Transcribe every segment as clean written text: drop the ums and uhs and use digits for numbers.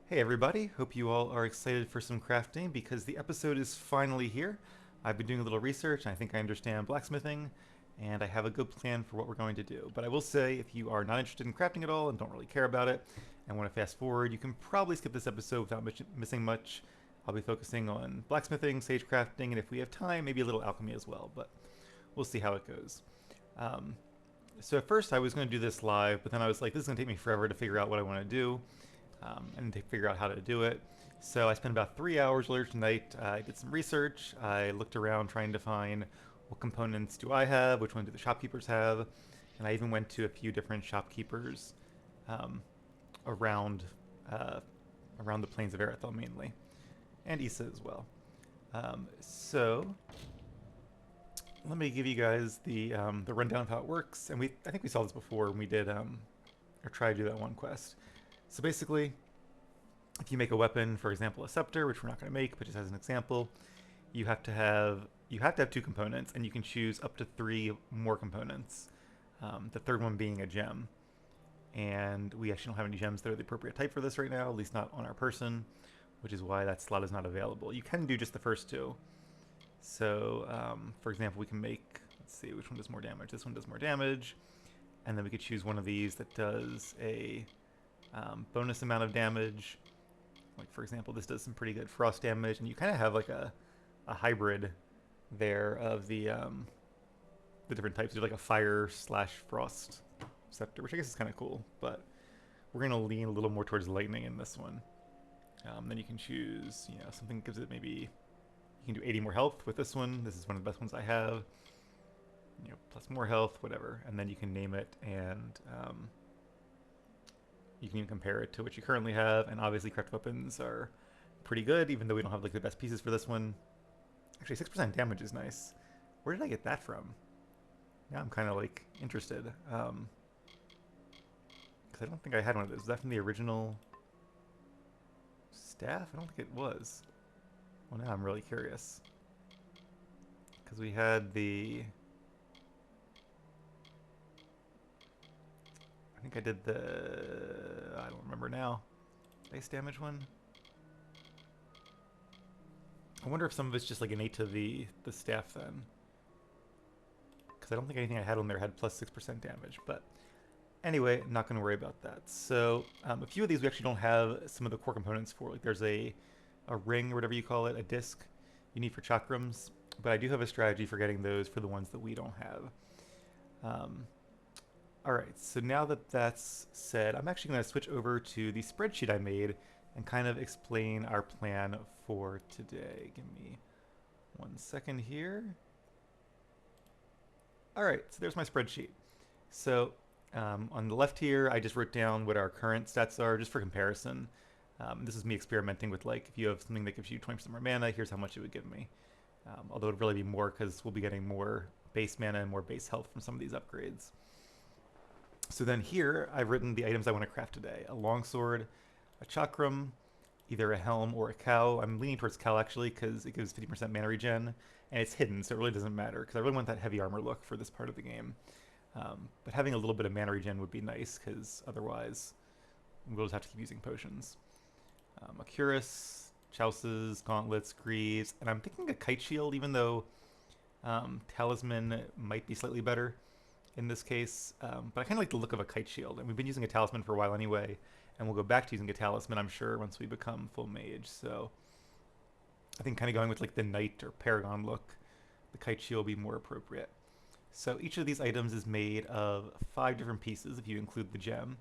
Hey everybody, hope you all are excited for some crafting because the episode is finally here. I've been doing a little research and I think I understand blacksmithing and I have a good plan for what we're going to do. But I will say, if you are not interested in crafting at all and don't really care about it and want to fast forward, you can probably skip this episode without missing much. I'll be focusing on blacksmithing, sagecrafting, and if we have time, maybe a little alchemy as well, but we'll see how it goes. Um, so at first I was going to do this live, but then I was like, this is going to take me forever to figure out what I want to do and to figure out how to do it. So I spent about 3 hours earlier tonight. I did some research. I looked around trying to find what components do I have, which one do the shopkeepers have, and I even went to a few different shopkeepers um, around uh, around the plains of Erethel mainly, and Issa as well. So let me give you guys the rundown of how it works. And I think we saw this before when we did or tried to do that one quest. So basically, if you make a weapon, for example, a scepter, which we're not going to make, but just as an example, you have to have two components, and you can choose up to three more components. The third one being a gem, and we actually don't have any gems that are the appropriate type for this right now, at least not on our person, which is why that slot is not available. You can do just the first two. So, for example, we can make, let's see, which one does more damage? This one does more damage, and then we could choose one of these that does a bonus amount of damage. Like, for example, this does some pretty good frost damage, and you kind of have like a hybrid there of the different types. You do like a fire slash frost scepter, which I guess is kind of cool, but we're going to lean a little more towards lightning in this one. Then you can choose, something that gives it maybe, you can do 80 more health with this one. This is one of the best ones I have. Plus more health, whatever. And then you can name it, and you can even compare it to what you currently have. And obviously, craft weapons are pretty good, even though we don't have like the best pieces for this one. Actually, 6% damage is nice. Where did I get that from? Now I'm kind of like interested. Because I don't think I had one of those. Was that from the original staff? I don't think it was. Well, now I'm really curious. Because we had the... I think I did the... I don't remember now. Base damage one? I wonder if some of it's just like innate to the staff then. Because I don't think anything I had on there had plus 6% damage. But anyway, I'm not going to worry about that. So a few of these we actually don't have some of the core components for. Like there's a ring or whatever you call it, a disc you need for chakrams. But I do have a strategy for getting those for the ones that we don't have. Alright, so now that that's said, I'm actually going to switch over to the spreadsheet I made and kind of explain our plan for today. Give me 1 second here. Alright, so there's my spreadsheet. So on the left here, I just wrote down what our current stats are just for comparison. This is me experimenting with, like, if you have something that gives you 20% more mana, here's how much it would give me. Although it would really be more because we'll be getting more base mana and more base health from some of these upgrades. So then here, I've written the items I want to craft today. A longsword, a chakram, either a helm or a cow. I'm leaning towards cow actually because it gives 50% mana regen, and it's hidden, so it really doesn't matter because I really want that heavy armor look for this part of the game. But having a little bit of mana regen would be nice because otherwise we'll just have to keep using potions. A cuirass, chouses, gauntlets, greaves, and I'm thinking a kite shield, even though talisman might be slightly better in this case, but I kind of like the look of a kite shield, and we've been using a talisman for a while anyway, and we'll go back to using a talisman, I'm sure, once we become full mage. So I think kind of going with like the knight or paragon look, the kite shield will be more appropriate. So each of these items is made of 5 different pieces if you include the gem.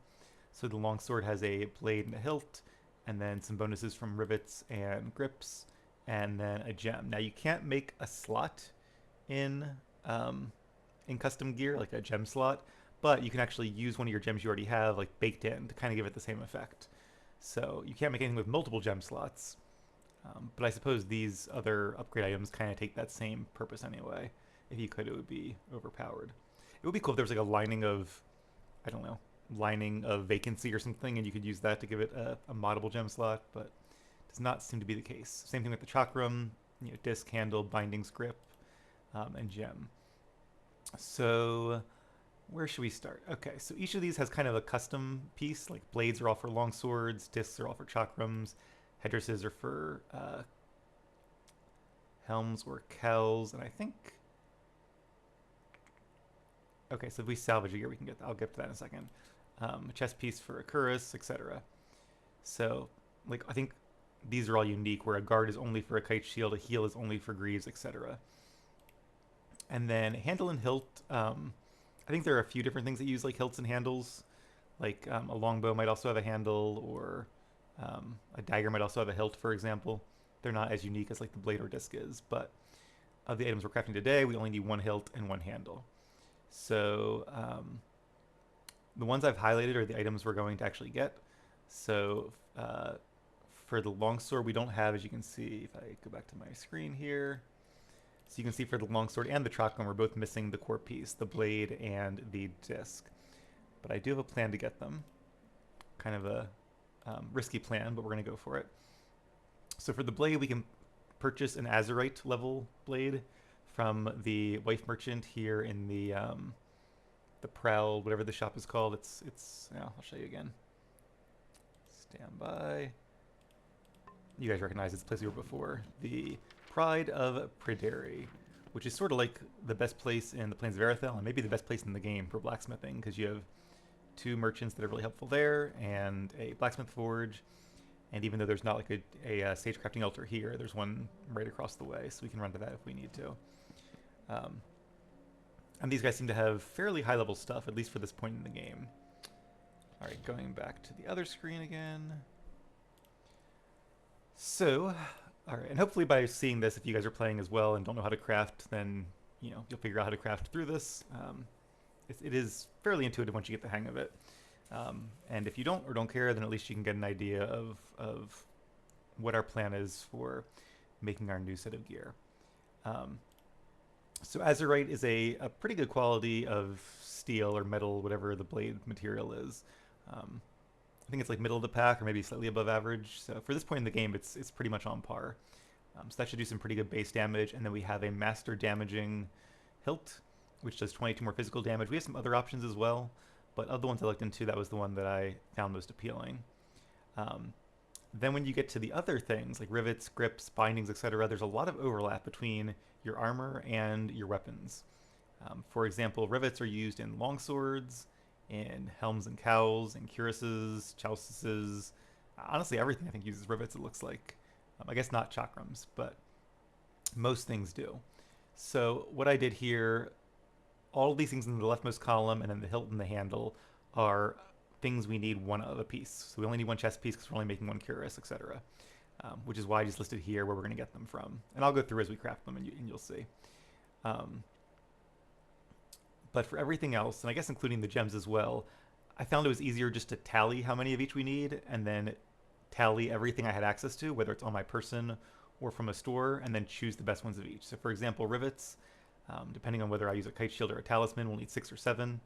So the longsword has a blade and a hilt, and then some bonuses from rivets and grips, and then a gem. Now you can't make a slot in custom gear, like a gem slot, but you can actually use one of your gems you already have, like baked in, to kind of give it the same effect. So you can't make anything with multiple gem slots, but I suppose these other upgrade items kind of take that same purpose anyway. If you could, it would be overpowered. It would be cool if there was like a lining of, I don't know, lining of vacancy or something, and you could use that to give it a moddable gem slot, but it does not seem to be the case. Same thing with the chakram, disc, handle, binding, grip, and gem. So Where should we start? Okay, so each of these has kind of a custom piece. Like blades are all for long swords, discs are all for chakrams, headdresses are for helms or cowls, and I think. Okay, so if we salvage a gear, we can get. I'll get to that in a second. A chest piece for a cuirass, etc. So, like, I think these are all unique. Where a guard is only for a kite shield, a heal is only for greaves, etc. And then handle and hilt. I think there are a few different things that use like hilts and handles. Like a longbow might also have a handle, or a dagger might also have a hilt, for example. They're not as unique as like the blade or disc is, but of the items we're crafting today, we only need one hilt and one handle. So the ones I've highlighted are the items we're going to actually get. So for the longsword, we don't have, as you can see, if I go back to my screen here, so you can see for the longsword and the chakram, we're both missing the core piece, the blade and the disc. But I do have a plan to get them. Kind of a risky plan, but we're going to go for it. So for the blade, we can purchase an Azurite level blade from the wife merchant here in the Prowl, whatever the shop is called. It's yeah, I'll show you again. Stand by. You guys recognize this place we were before. The Pride of Pryderi, which is sort of like the best place in the Plains of Erythel, and maybe the best place in the game for blacksmithing, because you have two merchants that are really helpful there, and a blacksmith forge. And even though there's not like a Sagecrafting altar here, there's one right across the way, so we can run to that if we need to. And these guys seem to have fairly high level stuff, at least for this point in the game. Alright, going back to the other screen again. So, alright, and hopefully by seeing this, if you guys are playing as well and don't know how to craft, then you'll figure out how to craft through this. It is fairly intuitive once you get the hang of it. And if you don't care, then at least you can get an idea of what our plan is for making our new set of gear. So Azurite is a pretty good quality of steel or metal, whatever the blade material is. I think it's like middle of the pack or maybe slightly above average. So for this point in the game, it's pretty much on par. So that should do some pretty good base damage. And then we have a master damaging hilt, which does 22 more physical damage. We have some other options as well, but of the ones I looked into, that was the one that I found most appealing. Then when you get to the other things, like rivets, grips, bindings, etc., there's a lot of overlap between your armor and your weapons. For example, rivets are used in longswords, in helms and cowls, in cuirasses, chouses. Honestly, everything I think uses rivets, it looks like. I guess not chakrams, but most things do. So what I did here, all of these things in the leftmost column and then the hilt and the handle are things we need one of a piece. So we only need one chest piece because we're only making one cuirass, etc. Which is why I just listed here where we're going to get them from. And I'll go through as we craft them and you'll see. But for everything else, and I guess including the gems as well, I found it was easier just to tally how many of each we need and then tally everything I had access to, whether it's on my person or from a store, and then choose the best ones of each. So for example, rivets, depending on whether I use a kite shield or a talisman, we'll need 6 or 7.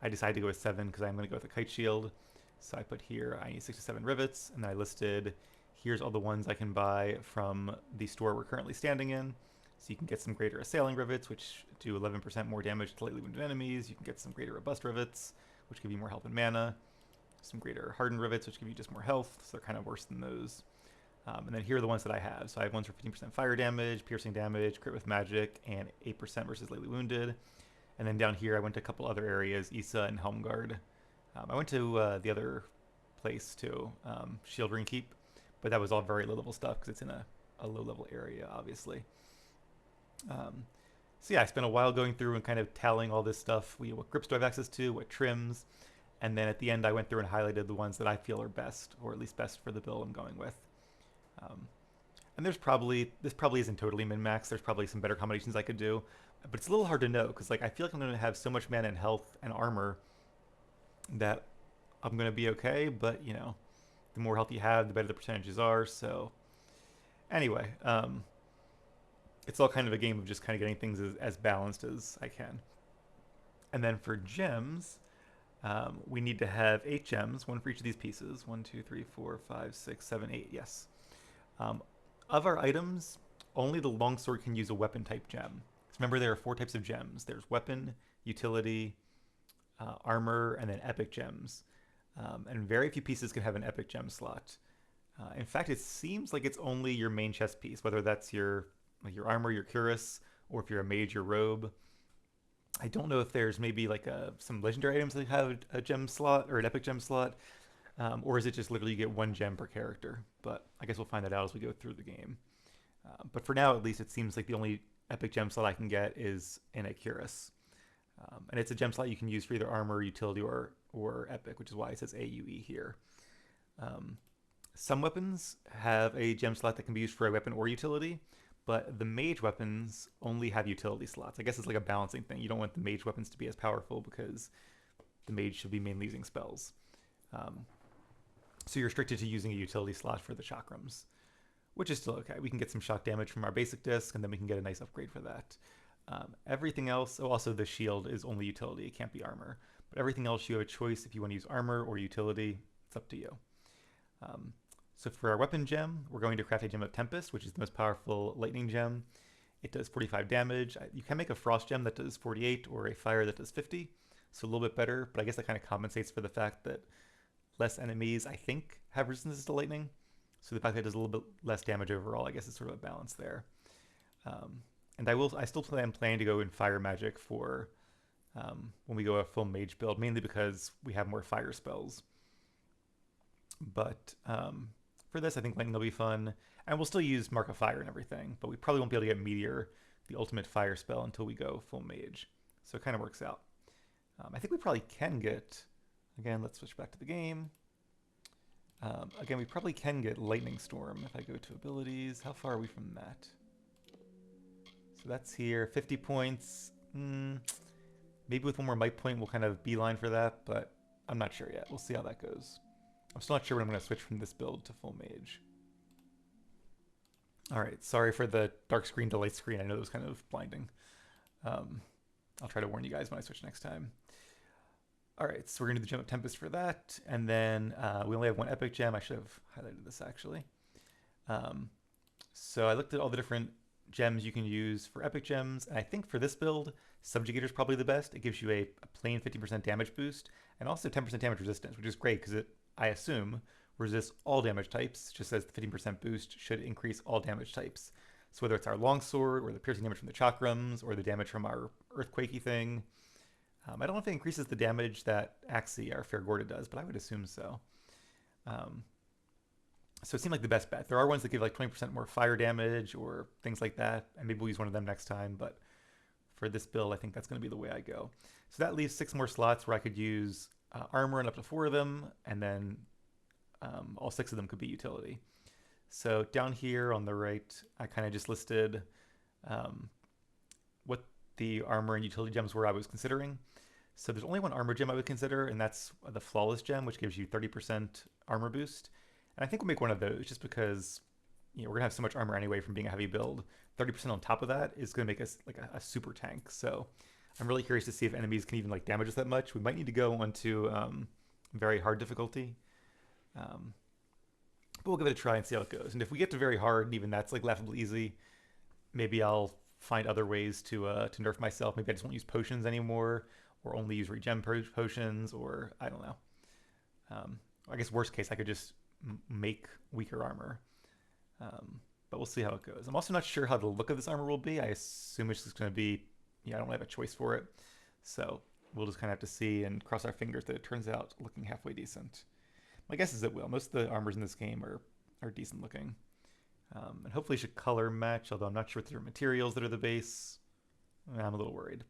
I decided to go with 7 because I'm going to go with a kite shield. So I put here I need 6 to 7 rivets, and then I listed here's all the ones I can buy from the store we're currently standing in. So you can get some greater assailing rivets, which do 11% more damage to lightly wounded enemies. You can get some greater robust rivets, which give you more health and mana. Some greater hardened rivets, which give you just more health, so they're kind of worse than those. And then here are the ones that I have. So I have ones for 15% fire damage, piercing damage, crit with magic, and 8% versus lightly wounded. And then down here, I went to a couple other areas, Issa and Helmgard. I went to the other place too, Shield Ring Keep, but that was all very low level stuff because it's in a low level area, obviously. So yeah, I spent a while going through and kind of tallying all this stuff. What grips do I have access to, what trims, and then at the end I went through and highlighted the ones that I feel are best, or at least best for the build I'm going with. And this probably isn't totally min-max. There's probably some better combinations I could do, but it's a little hard to know because like I feel like I'm going to have so much mana and health and armor that I'm going to be okay. But the more health you have, the better the percentages are. So anyway, it's all kind of a game of just kind of getting things as balanced as I can. And then for gems, we need to have 8 gems, one for each of these pieces. 1, 2, 3, 4, 5, 6, 7, 8. Yes. Of our items, only the longsword can use a weapon type gem. So remember, there are 4 types of gems. There's weapon, utility, armor, and then epic gems. And very few pieces can have an epic gem slot. In fact, it seems like it's only your main chest piece, whether that's your armor, your cuirass, or if you're a mage, your robe. I don't know if there's maybe like some legendary items that have a gem slot or an epic gem slot, or is it just literally you get one gem per character? But I guess we'll find that out as we go through the game. But for now, at least, it seems like the only epic gem slot I can get is in a cuirass. And it's a gem slot you can use for either armor, utility, or epic, which is why it says AUE here. Some weapons have a gem slot that can be used for a weapon or utility, but the mage weapons only have utility slots. I guess it's like a balancing thing. You don't want the mage weapons to be as powerful because the mage should be mainly using spells. So you're restricted to using a utility slot for the chakrams, which is still okay. We can get some shock damage from our basic disc, and then we can get a nice upgrade for that. Everything else, also the shield is only utility, it can't be armor. But everything else, you have a choice if you want to use armor or utility, it's up to you. So for our weapon gem, we're going to craft a gem of Tempest, which is the most powerful lightning gem. It does 45 damage. You can make a frost gem that does 48 or a fire that does 50, so a little bit better, but I guess that kind of compensates for the fact that less enemies, I think, have resistance to lightning. So the fact that it does a little bit less damage overall, I guess is sort of a balance there. And I still plan to go in fire magic for when we go a full mage build, mainly because we have more fire spells. But for this, I think lightning will be fun, and we'll still use Mark of Fire and everything, but we probably won't be able to get Meteor, the ultimate fire spell, until we go full mage. So it kind of works out. I think we probably can get, again, let's switch back to the game. Again, we probably can get Lightning Storm if I go to abilities. How far are we from that? So that's here, 50 points. Maybe with one more might point, we'll kind of beeline for that, but I'm not sure yet. We'll see how that goes. I'm still not sure when I'm going to switch from this build to full mage. Alright, sorry for the dark screen to light screen. I know it was kind of blinding. I'll try to warn you guys when I switch next time. Alright, so we're going to do the Gem of Tempest for that, and then we only have one epic gem. I should have highlighted this actually. So I looked at all the different gems you can use for epic gems, and I think for this build, Subjugator is probably the best. It gives you a plain 50% damage boost, and also 10% damage resistance, which is great because it, I assume, resists all damage types. Just says the 15% boost should increase all damage types. So whether it's our longsword, or the piercing damage from the chakrams, or the damage from our earthquakey thing. I don't know if it increases the damage that Axii, our Fairgorda, does, but I would assume so. So it seemed like the best bet. There are ones that give like 20% more fire damage or things like that, and maybe we'll use one of them next time, but for this build, I think that's going to be the way I go. So that leaves 6 more slots where I could use armor and up to 4 of them, and then all 6 of them could be utility. So down here on the right, I kind of just listed what the armor and utility gems were I was considering. So there's only one armor gem I would consider, and that's the Flawless gem, which gives you 30% armor boost. And I think we'll make one of those just because, you know, we're gonna have so much armor anyway from being a heavy build. 30% on top of that is gonna make us like a super tank. So I'm really curious to see if enemies can even like damage us that much. We might need to go onto very hard difficulty. But we'll give it a try and see how it goes. And if we get to very hard, and even that's like laughably easy, maybe I'll find other ways to nerf myself. Maybe I just won't use potions anymore, or only use regen potions, or I don't know. I guess worst case, I could just make weaker armor. But we'll see how it goes. I'm also not sure how the look of this armor will be. I assume it's just going to be, yeah, I don't have a choice for it. So we'll just kind of have to see and cross our fingers that it turns out looking halfway decent. My guess is it will. Most of the armors in this game are decent looking. And hopefully it should color match, although I'm not sure if there are materials that are the base. I'm a little worried.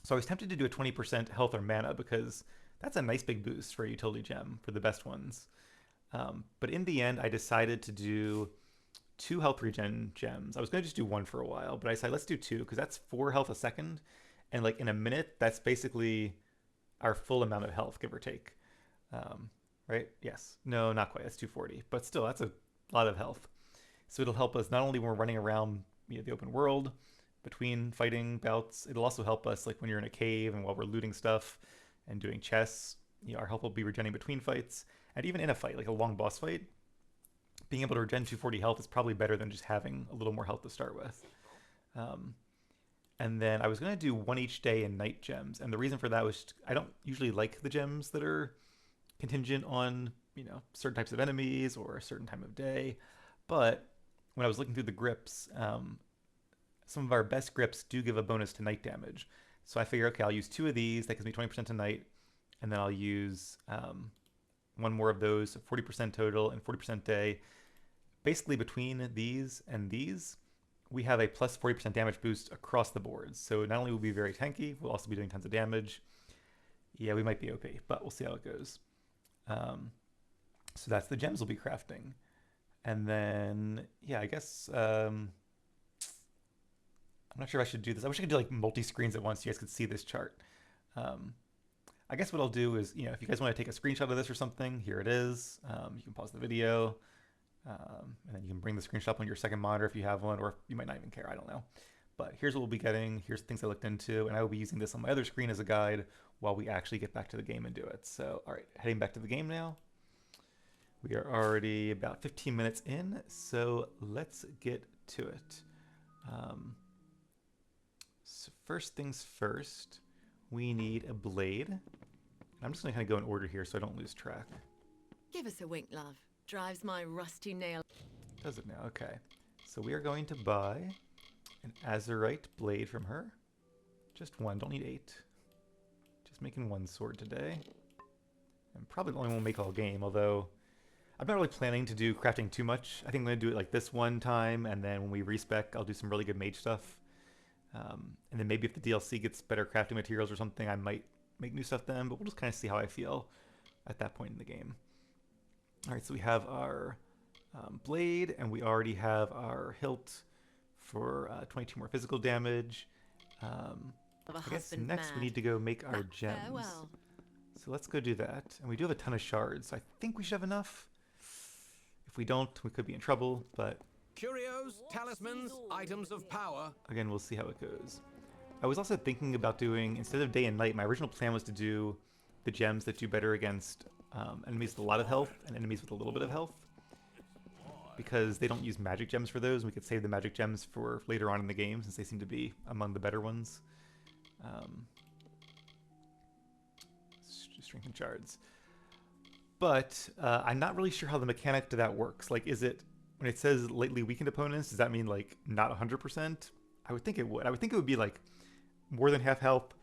So I was tempted to do a 20% health or mana because that's a nice big boost for a utility gem for the best ones. But in the end, I decided to do 2 health regen gems. I was going to just do 1 for a while, but I decided let's do 2 because that's 4 health a second. And like in a minute, that's basically our full amount of health, give or take. Right? Yes. No, not quite. That's 240. But still, that's a lot of health. So it'll help us not only when we're running around the open world between fighting bouts, it'll also help us like when you're in a cave and while we're looting stuff and doing chests. Our health will be regenerating between fights. And even in a fight, like a long boss fight, being able to regen 240 health is probably better than just having a little more health to start with. And then I was going to do one each day and night gems. And the reason for that was I don't usually like the gems that are contingent on, certain types of enemies or a certain time of day. But when I was looking through the grips, some of our best grips do give a bonus to night damage. So I figure, okay, I'll use 2 of these. That gives me 20% to night. And then I'll use one more of those, 40% total and 40% day. Basically, between these and these, we have a plus 40% damage boost across the board. So not only will we be very tanky, we'll also be doing tons of damage. Yeah, we might be OP, but we'll see how it goes. So that's the gems we'll be crafting. And then, yeah, I guess, I'm not sure if I should do this. I wish I could do like multi-screens at once so you guys could see this chart. I guess what I'll do is, if you guys want to take a screenshot of this or something, here it is. You can pause the video. And then you can bring the screenshot up on your second monitor if you have one, or you might not even care, I don't know. But here's what we'll be getting. Here's things I looked into, and I will be using this on my other screen as a guide while we actually get back to the game and do it. So, all right, heading back to the game now. We are already about 15 minutes in, so let's get to it. So first things first, we need a blade. I'm just gonna kind of go in order here so I don't lose track. Give us a wink, love. Drives my rusty nail. Does it now? Okay. So we are going to buy an azurite blade from her. Just one, don't need 8. Just making 1 sword today. And probably the only one we'll make all game, although I'm not really planning to do crafting too much. I think I'm going to do it like this one time, and then when we respec, I'll do some really good mage stuff. And then maybe if the DLC gets better crafting materials or something, I might make new stuff then, but we'll just kind of see how I feel at that point in the game. All right, so we have our blade, and we already have our hilt for 22 more physical damage. I guess next we need to go make our gems. Farewell. So let's go do that. And we do have a ton of shards, so I think we should have enough. If we don't, we could be in trouble, but Curios, talismans, items of power. again, we'll see how it goes. I was also thinking about doing, instead of day and night, my original plan was to do the gems that do better against enemies with a lot of health and enemies with a little bit of health, because they don't use magic gems for those. We could save the magic gems for later on in the game since they seem to be among the better ones. Strengthen shards. But I'm not really sure how the mechanic to that works. Like, is it, when it says lately weakened opponents, does that mean like not 100%? I would think it would. I would think it would be like more than half health,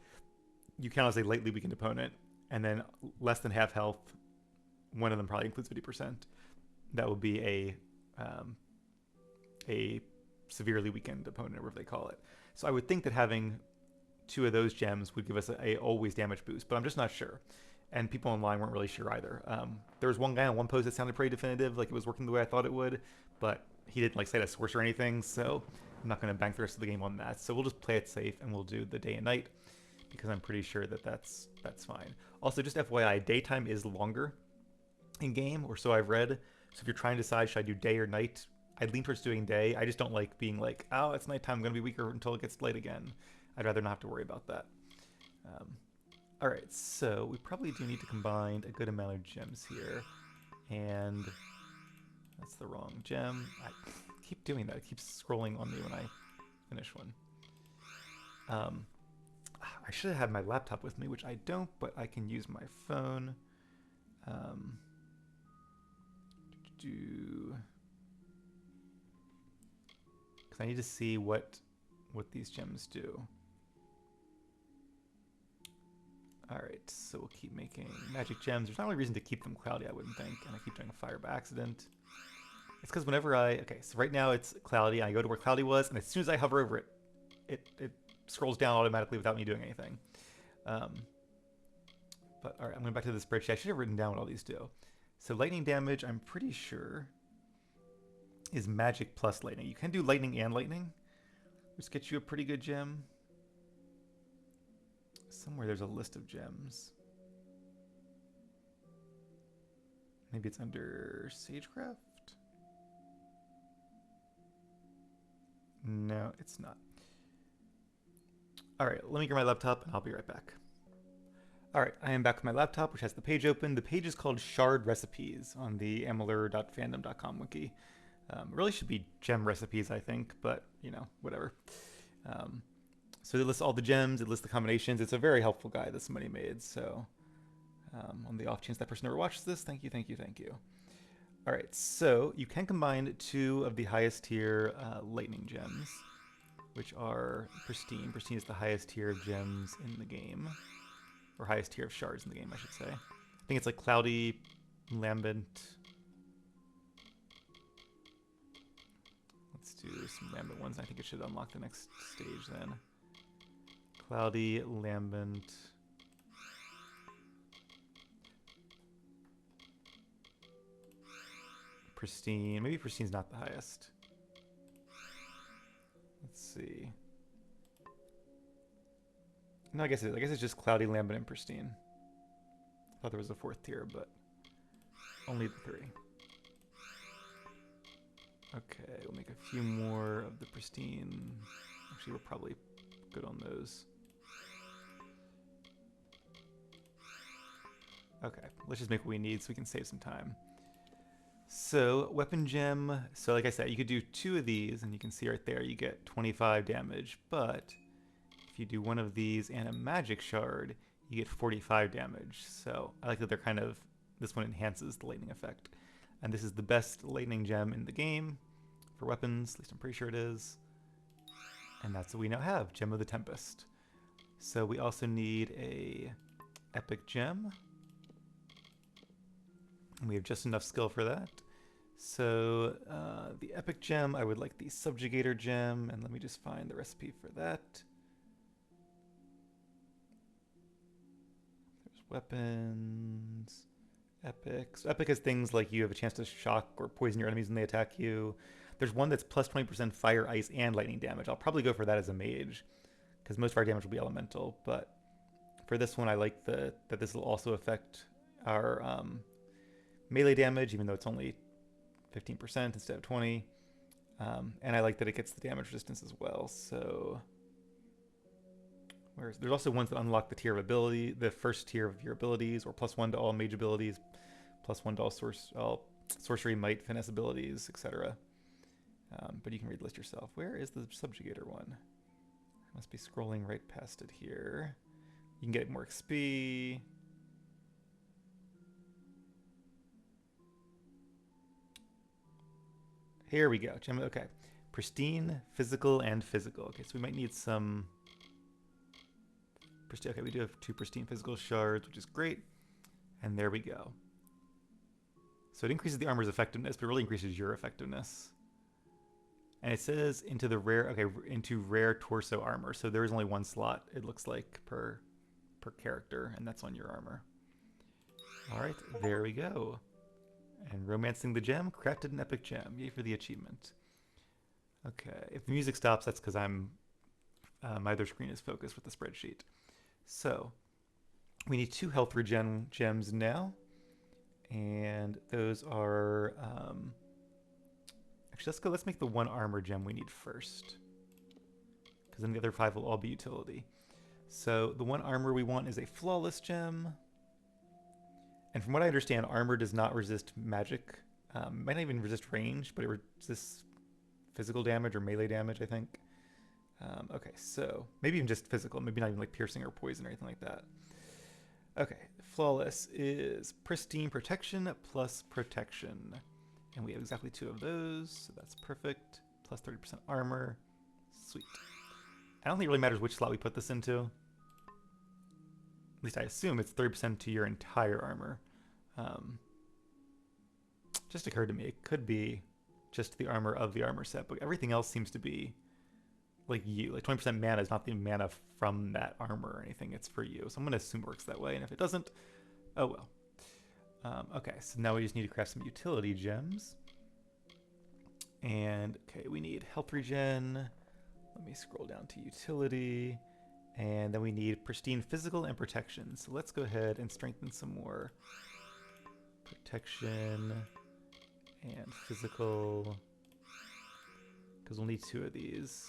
you count as a lately weakened opponent, and then less than half health, one of them probably includes 50%. That would be a severely weakened opponent, or whatever they call it. So I would think that having 2 of those gems would give us a always damage boost, but I'm just not sure. And people online weren't really sure either. There was one guy on one post that sounded pretty definitive, like it was working the way I thought it would, but he didn't like cite a source or anything, so I'm not going to bank the rest of the game on that. So we'll just play it safe, and we'll do the day and night, because I'm pretty sure that that's fine. Also, just FYI, daytime is longer in game, or so I've read. So if you're trying to decide, should I do day or night, I'd lean towards doing day. I just don't like being like, oh, it's nighttime, I'm going to be weaker until it gets light again. I'd rather not have to worry about that. All right, so we probably do need to combine a good amount of gems here. And that's the wrong gem. I keep doing that. It keeps scrolling on me when I finish one. I should have had my laptop with me, which I don't, but I can use my phone. Because I need to see what these gems do. Alright, so we'll keep making magic gems. There's not really reason to keep them cloudy, I wouldn't think. And I keep doing fire by accident. It's because whenever okay, so right now it's cloudy. I go to where cloudy was, and as soon as I hover over it, it scrolls down automatically without me doing anything. But alright, I'm going back to the spreadsheet. I should have written down what all these do. So lightning damage, I'm pretty sure, is magic plus lightning. You can do lightning and lightning, which gets you a pretty good gem. Somewhere there's a list of gems. Maybe it's under Sagecraft? No, it's not. Alright, let me get my laptop and I'll be right back. Alright, I am back with my laptop, which has the page open. The page is called Shard Recipes on the amalur.fandom.com wiki. Really should be gem recipes, I think, but, you know, whatever. So it lists all the gems, it lists the combinations. It's a very helpful guide that somebody made. So on the off chance that person ever watches this, thank you, thank you, thank you. All right, so you can combine 2 of the highest tier lightning gems, which are Pristine. Pristine is the highest tier of gems in the game, or highest tier of shards in the game, I should say. I think it's like Cloudy, Lambent. Let's do some Lambent ones. I think it should unlock the next stage then. Cloudy, Lambent. Pristine. Maybe Pristine's not the highest. Let's see. No, I guess it is. I guess it's just Cloudy, Lambent, and Pristine. I thought there was a 4th tier, but only the 3. Okay, we'll make a few more of the Pristine. Actually, we're probably good on those. Okay, let's just make what we need so we can save some time. So, weapon gem. So, like I said, you could do 2 of these, and you can see right there you get 25 damage. But if you do 1 of these and a magic shard, you get 45 damage. So, I like that they're kind of. This one enhances the lightning effect. And this is the best lightning gem in the game for weapons. At least I'm pretty sure it is. And that's what we now have, Gem of the Tempest. So, we also need a epic gem. And we have just enough skill for that. So the epic gem, I would like the subjugator gem, and let me just find the recipe for that. There's weapons, epic. So epic has things like you have a chance to shock or poison your enemies when they attack you. There's one that's plus 20% fire, ice, and lightning damage. I'll probably go for that as a mage, because most of our damage will be elemental. But for this one, I like that this will also affect our melee damage, even though it's only 15% instead of 20. And I like that it gets the damage resistance as well. So there's also ones that unlock the tier of ability, the first tier of your abilities, or +1 to all mage abilities, +1 to all sorcery, might, finesse abilities, etc. But you can read the list yourself. Where is the subjugator one? I must be scrolling right past it here. You can get more XP. Here we go. Okay. Pristine, physical, and physical. Okay, so we might need some... Okay, we do have 2 pristine physical shards, which is great. And there we go. So it increases the armor's effectiveness, but it really increases your effectiveness. And it says into the rare... Okay, into rare torso armor. So there is only 1 slot, it looks like, per character, and that's on your armor. Alright, there we go. And romancing the gem, crafted an epic gem. Yay for the achievement. Okay, if the music stops, that's because my other screen is focused with the spreadsheet. So, we need 2 health regen gems now. And those are... actually, let's make the 1 armor gem we need first. Because then the other 5 will all be utility. So, the 1 armor we want is a flawless gem. And from what I understand, armor does not resist magic. Might not even resist range, but it resists physical damage or melee damage, I think. Okay, so maybe even just physical. Maybe not even like piercing or poison or anything like that. Okay, flawless is pristine protection plus protection. And we have exactly 2 of those, so that's perfect. Plus 30% armor. Sweet. I don't think it really matters which slot we put this into. At least I assume it's 30% to your entire armor. Just occurred to me, it could be just the armor of the armor set, but everything else seems to be like you. Like 20% mana is not the mana from that armor or anything, it's for you. So I'm going to assume it works that way, and if it doesn't, oh well. Okay, so now we just need to craft some utility gems. And, okay, we need health regen. Let me scroll down to utility. And then we need pristine physical and protection. So let's go ahead and strengthen some more. Protection and physical. Because we'll need 2 of these.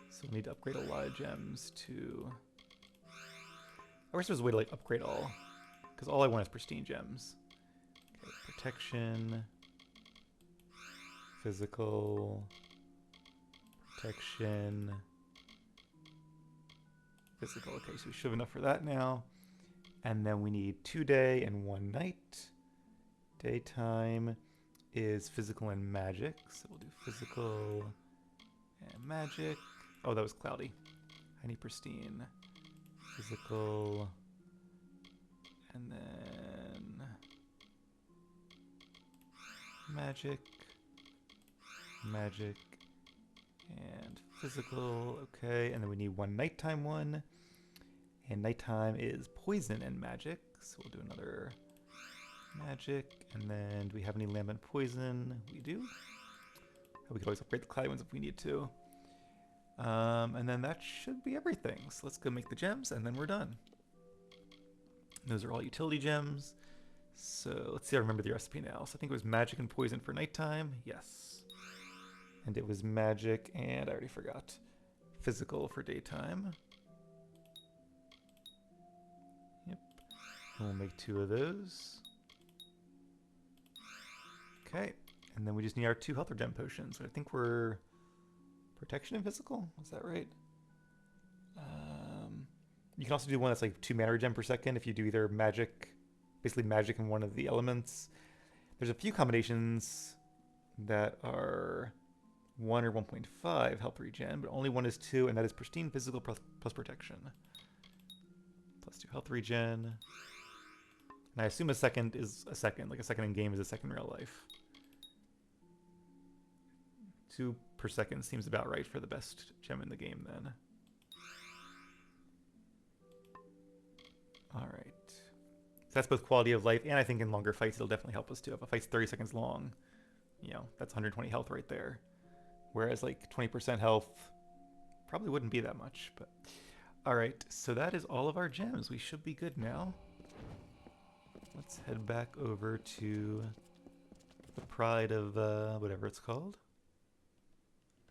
So we'll need to upgrade a lot of gems to... I wish there was a way to like upgrade all. Because all I want is pristine gems. Okay, protection. Physical. Protection. Physical. Okay, so we should have enough for that now. And then we need 2 day and 1 night. Daytime is physical and magic. So we'll do physical and magic. Oh, that was cloudy. I need pristine. Physical. And then magic. Magic. And physical. Okay, and then we need 1 nighttime one. And nighttime is poison and magic. So we'll do another magic. And then do we have any lambent poison? We do. We could always upgrade the cloudy ones if we need to. And then that should be everything. So let's go make the gems and then we're done. Those are all utility gems. So let's see if I remember the recipe now. So I think it was magic and poison for nighttime. Yes. And it was magic and I already forgot. Physical for daytime. Yep. And we'll make 2 of those. Okay. And then we just need our 2 health regen potions. So I think we're protection and physical. Is that right? You can also do one that's like 2 mana regen per second if you do either magic, basically magic in one of the elements. There's a few combinations that are 1 or 1.5 health regen, but only one is 2, and that is pristine physical plus protection. Plus 2 health regen. And I assume a second is a second, like a second in game is a second in real life. 2 per second seems about right for the best gem in the game then. Alright. So that's both quality of life, and I think in longer fights it'll definitely help us too. If a fight's 30 seconds long, you know, that's 120 health right there. Whereas like 20% health probably wouldn't be that much. But alright, so that is all of our gems. We should be good now. Let's head back over to the Pride of whatever it's called.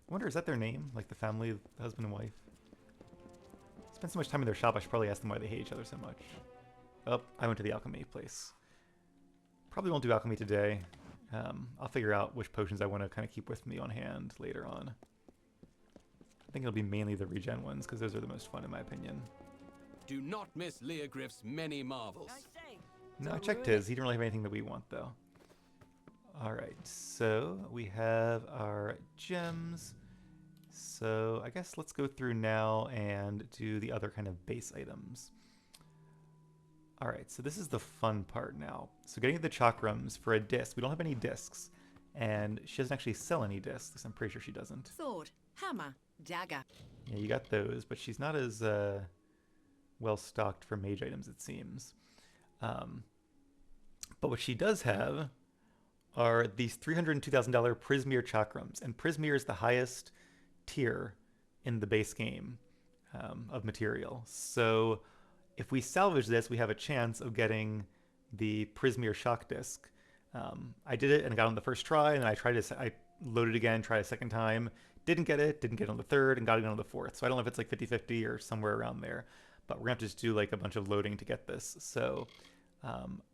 I wonder, is that their name? Like the family, the husband and wife? Spend so much time in their shop, I should probably ask them why they hate each other so much. Oh, I went to the alchemy place. Probably won't do alchemy today. I'll figure out which potions I want to kind of keep with me on hand later on. I think it'll be mainly the regen ones, because those are the most fun in my opinion. Do not miss Leogriff's many marvels. No, I checked his. He didn't really have anything that we want, though. Alright, so we have our gems. So I guess let's go through now and do the other kind of base items. Alright, so this is the fun part now. So getting the chakrams for a disc. We don't have any discs. And she doesn't actually sell any discs. I'm pretty sure she doesn't. Sword, hammer, dagger. Yeah, you got those, but she's not as well stocked for mage items, it seems. But what she does have are these $302,000 Prismeer chakrams. And Prismeer is the highest tier in the base game of material. So if we salvage this, we have a chance of getting the Prismeer shock disc. I did it and got on the first try, and then I loaded again, tried a second time, didn't get it on the third, and got it on the fourth. So I don't know if it's like 50-50 or somewhere around there, but we're gonna have to just do like a bunch of loading to get this. So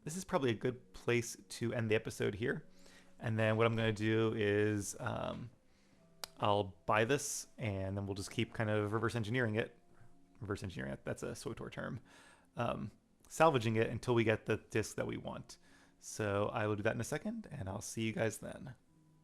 this is probably a good place to end the episode here. And then what I'm gonna do is I'll buy this, and then we'll just keep kind of reverse engineering it. Reverse engineering, that's a SWTOR term. Salvaging it until we get the disc that we want. So I will do that in a second, and I'll see you guys then.